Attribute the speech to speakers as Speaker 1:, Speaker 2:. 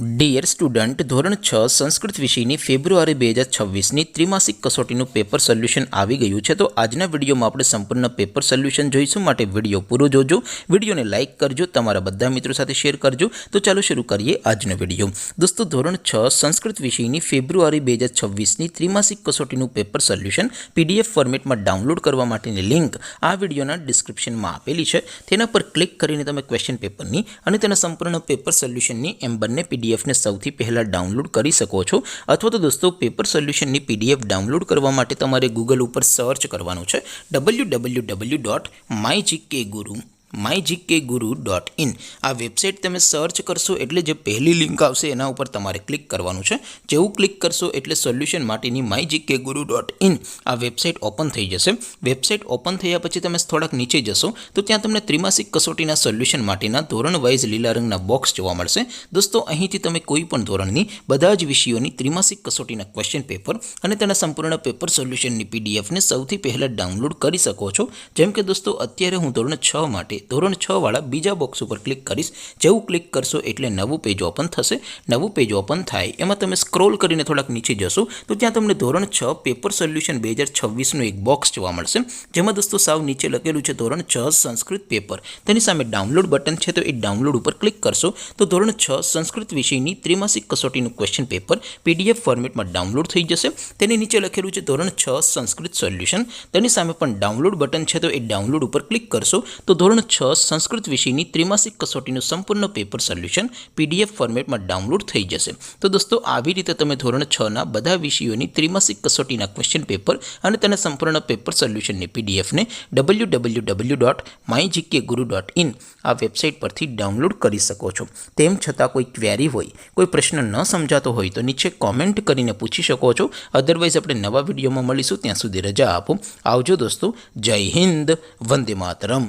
Speaker 1: Dear student, ધોરણ 6 સંસ્કૃત વિષયની ફેબ્રુઆરી 2026ની ત્રિમાસિક કસોટીનું પેપર સોલ્યુશન આવી ગયું છે. તો આજના વિડીયોમાં આપણે સંપૂર્ણ પેપર સોલ્યુશન જોઈશું. માટે વિડીયો પૂરો જોજો, વિડીયોને લાઇક કરજો, તમારા બધા મિત્રો સાથે શેર કરજો. તો ચાલો શરૂ કરીએ આજનો વિડીયો. દોસ્તો, ધોરણ 6 સંસ્કૃત વિષયની ફેબ્રુઆરી 2026ની ત્રિમાસિક કસોટીનું પેપર સોલ્યુશન PDF ફોર્મેટમાં ડાઉનલોડ કરવા માટેની લિંક આ વિડીયોના ડિસ્ક્રિપ્શનમાં આપેલી છે. તેના પર ક્લિક કરીને તમે ક્વેશ્ચન પેપરની અને તેના સંપૂર્ણ પેપર સોલ્યુશનની એમ બંને PDF ને સૌથી પહેલાં ડાઉનલોડ કરી શકો છો. અથવા તો દોસ્તો, પેપર સોલ્યુશનની PDF ડાઉનલોડ કરવા માટે તમારે ગૂગલ ઉપર સર્ચ કરવાનું છે www.mygkguru.in. આ વેબસાઇટ તમે સર્ચ કરશો એટલે જે પહેલી લિંક આવશે એના ઉપર તમારે ક્લિક કરવાનું છે. જેવું ક્લિક કરશો એટલે સોલ્યુશન માટેની mygkguru.in આ વેબસાઇટ ઓપન થઈ જશે. વેબસાઇટ ઓપન થયા પછી તમે થોડાક નીચે જશો તો ત્યાં તમને ત્રિમાસિક કસોટીના સોલ્યુશન માટેના ધોરણ વાઇઝ લીલા રંગના બોક્સ જોવા મળશે. દોસ્તો, અહીંથી તમે કોઈ પણ ધોરણની બધા જ વિષયોની ત્રિમાસિક કસોટીના ક્વેશ્ચન પેપર અને તેના સંપૂર્ણ પેપર સોલ્યુશનની PDF ને સૌથી પહેલાં ડાઉનલોડ કરી શકો છો. જેમ કે દોસ્તો, અત્યારે હું ધોરણ 6 માટે ધોરણ 6 વાળા બીજા બોક્સ ઉપર ક્લિક કરીશ. જેવું ક્લિક કરશો એટલે નવું પેજ ઓપન થશે. નવું પેજ ઓપન થાય એમાં તમે સ્ક્રોલ કરીને થોડાક નીચે જશો તો ત્યાં તમને ધોરણ 6 પેપર સોલ્યુશન 2026નું એક બોક્સ જોવા મળશે. જેમાં દોસ્તો સાવ નીચે લખેલું છે ધોરણ 6 સંસ્કૃત પેપર. તેની સામે ડાઉનલોડ બટન છે, તો એ ડાઉનલોડ ઉપર ક્લિક કરશો તો ધોરણ 6 સંસ્કૃત વિષયની ત્રિમાસિક કસોટીનું ક્વેશ્ચન પેપર PDF ફોર્મેટમાં ડાઉનલોડ થઈ જશે. તેની નીચે લખેલું છે ધોરણ 6 સંસ્કૃત સોલ્યુશન. તેની સામે પણ ડાઉનલોડ બટન છે, તો એ ડાઉનલોડ ઉપર ક્લિક કરશો તો ધોરણ 6 સંસ્કૃત વિષયની ત્રિમાસિક કસોટીનું સંપૂર્ણ પેપર સોલ્યુશન PDF ફોર્મેટમાં ડાઉનલોડ થઈ જશે. તો દોસ્તો, આવી રીતે તમે ધોરણ 6ના બધા વિષયોની ત્રિમાસિક કસોટીના ક્વેશ્ચન પેપર અને તેના સંપૂર્ણ પેપર સોલ્યુશનની PDF ને www.mygkguru.in આ વેબસાઇટ પરથી ડાઉનલોડ કરી શકો છો. તેમ છતાં કોઈ ક્વેરી હોય, કોઈ પ્રશ્ન ન સમજાતો હોય તો નીચે કોમેન્ટ કરીને પૂછી શકો છો. અધરવાઇઝ આપણે નવા વિડીયોમાં મળીશું. ત્યાં સુધી રજા આપો. આવજો દોસ્તો. જય હિન્દ. વંદે માતરમ.